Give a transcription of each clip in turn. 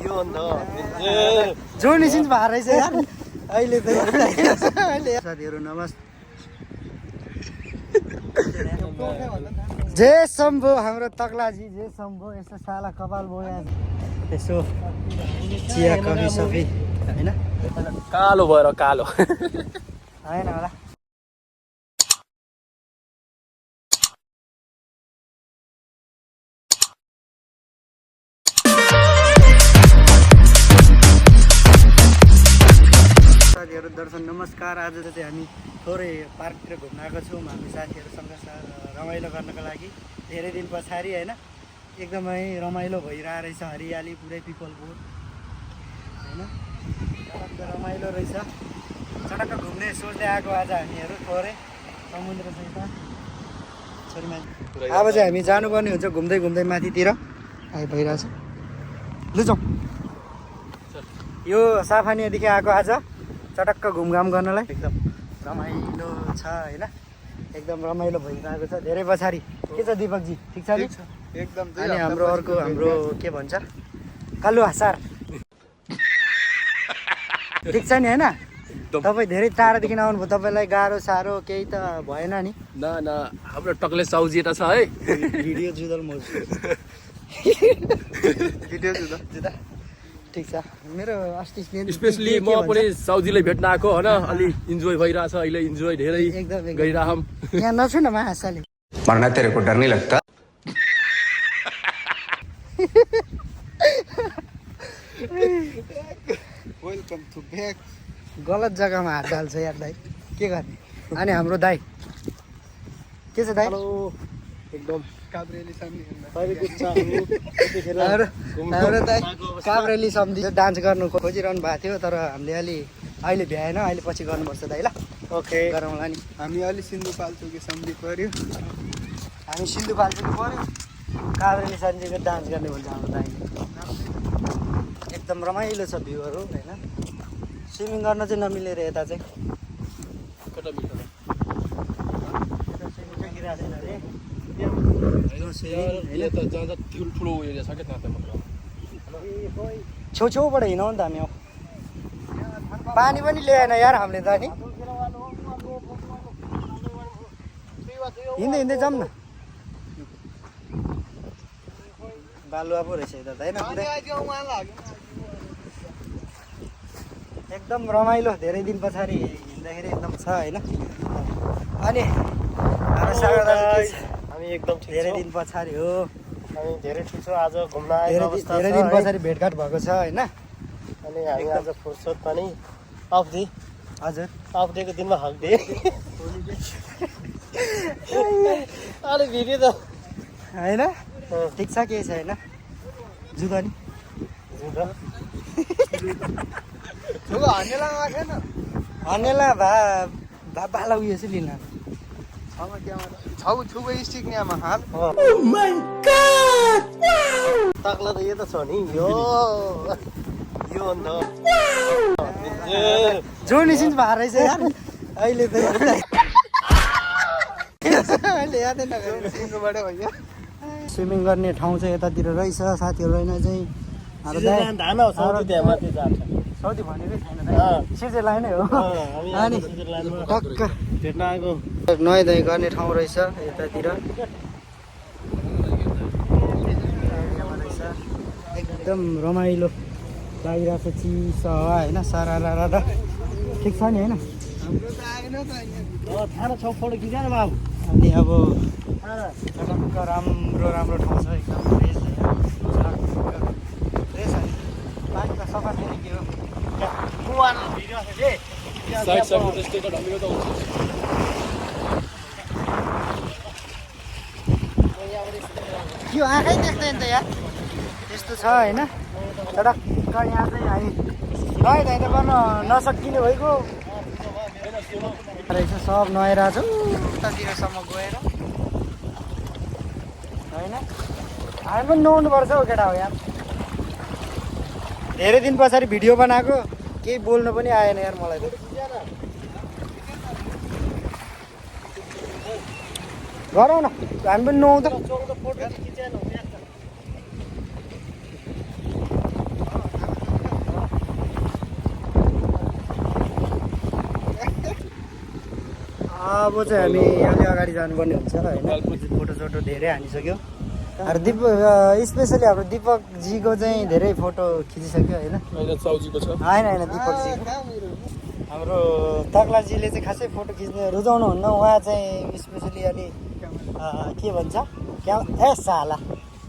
यो अन्त जो निसिन्छ भएको रहेछ यार अहिले त अहिले साथीहरू नमस्ते जय शम्भो हाम्रो तक्लाजी जय शम्भो यस्तो साला कपाल बोया यसो चिया कफी सफी होइन कालो भएर कालो होइन होला साथीहरू दर्शन नमस्कार। आज चाहिँ हामी थोरै पार्कतिर घुम्न आएको छौँ हामी साथीहरूसँग रमाइलो गर्नको लागि धेरै दिन पछाडि होइन एकदमै रमाइलो भइरहेको रहेछ हरियाली पुरै पिपलको होइन रमाइलो रहेछ सडक घुम्ने सोच्दै आएको आज हामीहरू थोरै समुद्र सहित छोरीमा अब चाहिँ हामी जानुपर्ने हुन्छ घुम्दै घुम्दै माथितिर भइरहेछ लु जाउँ यो साफानीदेखि आएको आज चटक्क घुमघाम गर्नलाई एकदम रमाइलो छ होइन एकदम रमाइलो भइरहेको छ धेरै पछाडि के छ दिपकजी ठिक छ नि एकदम अनि हाम्रो अर्को हाम्रो के भन्छ कालु हसार ठिक छ नि होइन तपाईँ धेरै टाढादेखि आउनुभयो तपाईँलाई गाह्रो साह्रो केही त भएन नि न हाम्रो टक्ले साउजिएटा छ है भिडियो जुदल म भिडियो जुदा ठिक छ मेरो अस्ति स्पेसली म पनि साउजीलाई भेट्न आएको होइन अलि इन्जोय भइरहेछ अहिले इन्जोय धेरै एकदम गरिरहम यहाँ नछु न महासाले मरना तेरे को डर नहीं लगता वेलकम टु ब्याक गलत जग्गामा हात हाल्छ यार दाइ के गर्ने अनि हाम्रो दाइ के छ दाइ एकदम काभ्रेली हाम्रो दाइ काभ्रेली सम्धि डान्स गर्नु खोजिरहनु भएको थियो तर हामीले अहिले भ्याएन अहिले पछि गर्नुपर्छ दाइ ल ओके गरौँला नि हामी अलि सिन्धुपाल्चोकी सम्धि पर्यो हामी सिन्धुपाल्चोकी पर्यो काभ्रेली सम्धिको डान्स गर्ने भन्छ हाम्रो दाइले एकदम रमाइलो छ भ्यूहरू होइन स्विमिङ गर्न चाहिँ नमिलेर यता चाहिँ छेउछेउबाट हिँडौँ नि त हामी पानी पनि ल्याएन यार हामीले त नि हिँड्दै हिँड्दै जाऊँ न बालुवा पो रहेछ यता त होइन एकदम रमाइलो धेरै दिन पछाडि हिँड्दाखेरि एकदम छ होइन अनि हाम्रो सागर दाजु हामी एकदम धेरै दिन पछाडि हो हामी धेरै ठिक छौँ आज घुम्न धेरै दिन पछाडि भेटघाट भएको छ होइन अनि हामी आज फुर्सद पनि अफ डे हजुर अफ डेको दिनमा हल्दे अरे भिडियो त होइन ठिक छ केही छैन जुदा नि हनेला बाला उयो चाहिँ लिन तक्ला त यो त छ नि यो अन्त जो निसिन्छ भएको रहेछ यार अहिले त अहिले यादै नगरेर स्विमिङ गर्ने ठाउँ चाहिँ यतातिर रहेछ साथीहरू होइन चाहिँ साउदी भनेकै छैन स्विजरल्यान्ड नै हो अनि टक्क भेट्न आएको नुहाइ धुवाइ गर्ने ठाउँ रहेछ यतातिर एकदम रमाइलो लागिरहेको छ चिसो हावा होइन सारा ठिक छ नि होइन थाहा छ फोटो खिचेन बाबु अनि अब टक्क राम्रो ठाउँ छ एकदम फ्रेस फ्रेस अनि पानी त सफा छैन के हो यो आँखै देख्दैन त यार त्यस्तो छ होइन टक्क यहाँ चाहिँ हामी नुहाइ धुवाइ त गर्न नसकिने भइगयो रहेछ सब नुहाइरहेको छु उतातिरसम्म गएर होइन हामी पनि नुहाउनुपर्छ हौ केटा हो यार धेरै दिन पछाडि भिडियो बनाएको केही बोल्नु पनि आएन यार मलाई त गरौँ न हामी पनि नुहाउँ त अब चाहिँ हामी अलि अगाडि जानुपर्ने हुन्छ होइन फोटोसोटो धेरै हानिसक्यो स्पेसली हाम्रो दिपकजीको चाहिँ धेरै फोटो खिचिसक्यो होइन होइन साउजीको छ होइन दिपकजीको हाम्रो तक्लाजीले चाहिँ खासै फोटो खिच्न रुचाउनुहुन्न उहाँ चाहिँ स्पेसली अलि के भन्छ क्या ए साला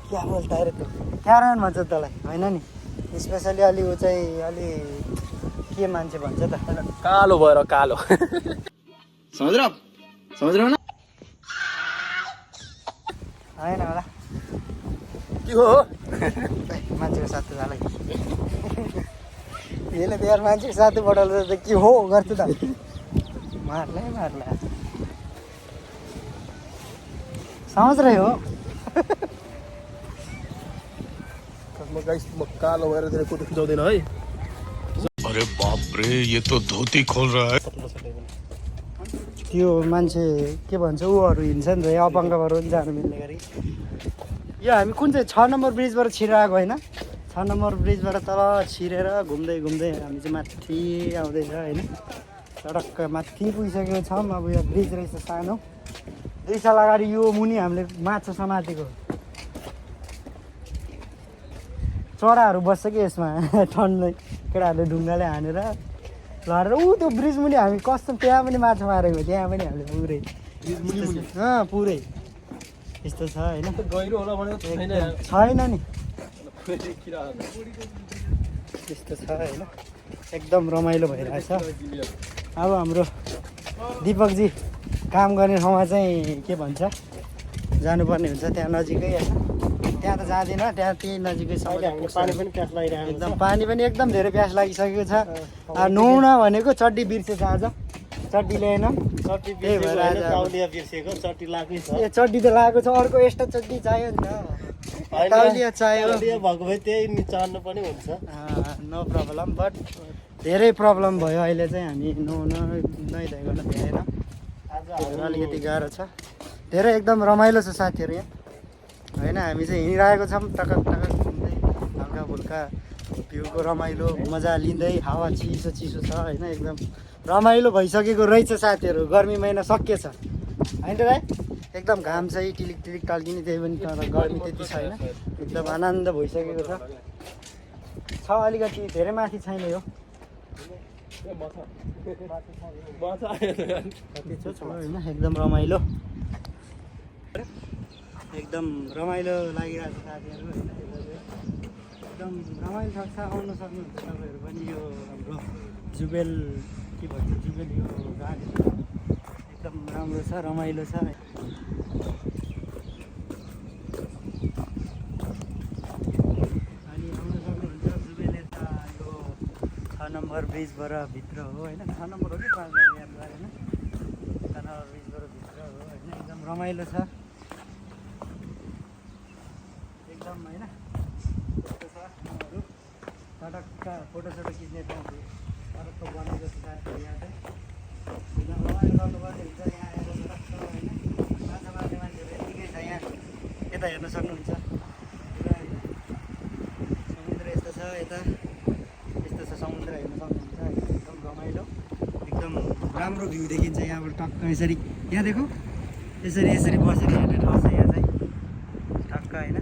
क्या बोल्दा अरे त क्यारन भन्छ तँलाई होइन नि स्पेसली अलि ऊ चाहिँ अलि के मान्छे भन्छ त कालो भएर कालो समझ रहे हो ना होइन होला के हो मान्छेको साथी जाला यसले त यार मान्छेको साथी पठाउँछ त के हो गर्छु त मार्ला समझ रहे हो गाइस म कालो भएर त्यसले फोटो खिचाउँदैन है अरे बाप रे ये तो धोती खोल रहा है त्यो मान्छे के भन्छ ऊहरू हिँड्छ नि त अपाङ्गबाट पनि जानु मिल्ने गरी यो हामी कुन चाहिँ 6 नम्बर ब्रिजबाट छिरेर आएको होइन 6 नम्बर ब्रिजबाट तल छिरेर घुम्दै घुम्दै हामी चाहिँ माथि आउँदैछ होइन सडक माथि पुगिसकेको छौँ अब यो ब्रिज रहेछ सानो 2 साल अगाडि यो मुनि हामीले माछा समातेको चराहरू बस्छ कि यसमा ठन्डै केटाहरूले ढुङ्गाले हानेर लडेर त्यो ब्रिज मुनि हामी कस्तो त्यहाँ पनि माछा मारेको त्यहाँ पनि हामीले पुरै पुरै यस्तो छ होइन गहिरो होला भनेको छैन छैन नि त्यस्तो छ होइन एकदम रमाइलो भइरहेछ अब हाम्रो दिपकजी काम गर्ने ठाउँमा चाहिँ के भन्छ जानुपर्ने हुन्छ त्यहाँ नजिकै होइन त्यहाँ त जाँदैन त्यहाँ त्यही नजिकै पानी पनि प्यास लागिरहेको एकदम पानी पनि एकदम धेरै प्यास लागिसकेको छ नुहाउन भनेको चड्डी बिर्सेछ आज चड्डी ल्याएन त्यही भएर ए चड्डी त लगाएको छ अर्को एक्स्ट्रा चड्डी चाहियो नि त तौलिया चाहियो भएको भए त्यही चढ्नु पनि हुन्छ नो प्रब्लम बट धेरै प्रब्लम भयो अहिले चाहिँ हामी नुहाउन नुहाइधुवाइ गर्न भ्याएन अलिकति गाह्रो छ धेरै एकदम रमाइलो छ साथीहरू यहाँ होइन हामी चाहिँ हिँडिरहेको छौँ टकक टकक घुम्दै हल्का फुल्का भ्यूको रमाइलो मजा लिँदै हावा चिसो चिसो छ होइन एकदम रमाइलो भइसकेको रहेछ साथीहरू गर्मी महिना सकिएछ होइन त भाइ एकदम घाम चाहिँ टिलिक टिलिक टल्किने त्यही पनि तर गर्मी त्यति छैन एकदम आनन्द भइसकेको छ अलिकति धेरै माथि छैन यो होइन एकदम रमाइलो लागिरहेको छ साथीहरू होइन एकदम रमाइलो छ आउनु सक्नुहुन्छ तपाईँहरू पनि यो हाम्रो जुबेल के भन्छ जुबेल यो गाडी एकदम राम्रो छ रमाइलो छ अनि आउनु सक्नुहुन्छ जुबेल यता यो 6 नम्बर ब्रिजबाट भित्र हो होइन 6 नम्बर हो कि 5 नम्बर याद गरेन 6 नम्बर ब्रिजबाट भित्र हो होइन एकदम रमाइलो छ एकदम होइन यस्तो छ ठाउँहरू सडकका फोटोसोटो खिच्ने ठाउँहरू सडकको बनेको छ साथीहरू यहाँ चाहिँ एकदम रमाइलो गर्नुपर्ने हुन्छ यहाँ आएर सडक छ होइन माछा मार्ने मान्छेहरू यत्तिकै छ यहाँ यता हेर्न सक्नुहुन्छ समुद्र यस्तो छ यता यस्तो छ समुद्र हेर्न सक्नुहुन्छ एकदम रमाइलो एकदम राम्रो भ्यू देखिन्छ यहाँबाट टक्क यसरी यहाँ देखो यसरी बसेर हेर्ने ठाउँ छ यहाँ चाहिँ टक्क होइन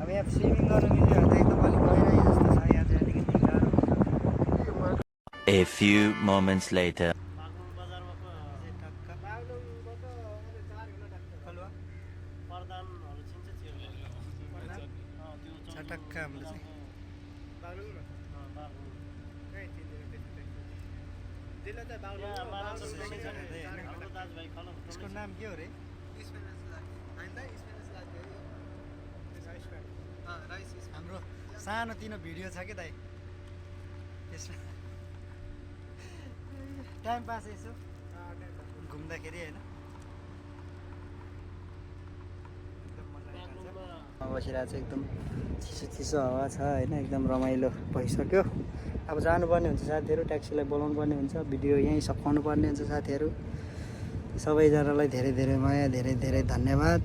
अब यहाँ स्विमिङ गर्न मिल्यो भने त एकदम अलिक गहिराई जस्तो छ यहाँ चाहिँ अलिकति गाह्रो हुन्छ A few moments later. टक्क हाम्रो चाहिँ यसको नाम के हो रे हाम्रो सानो तिनो भिडियो छ कि दाइ त्यसमा टाइम पास यसो घुम्दाखेरि होइन बसिरहेको छ एकदम चिसो चिसो हावा छ होइन एकदम रमाइलो भइसक्यो अब जानुपर्ने हुन्छ साथीहरू ट्याक्सीलाई बोलाउनु पर्ने हुन्छ भिडियो यहीँ सघाउनु पर्ने हुन्छ साथीहरू सबैजनालाई धेरै धेरै माया धेरै धेरै धन्यवाद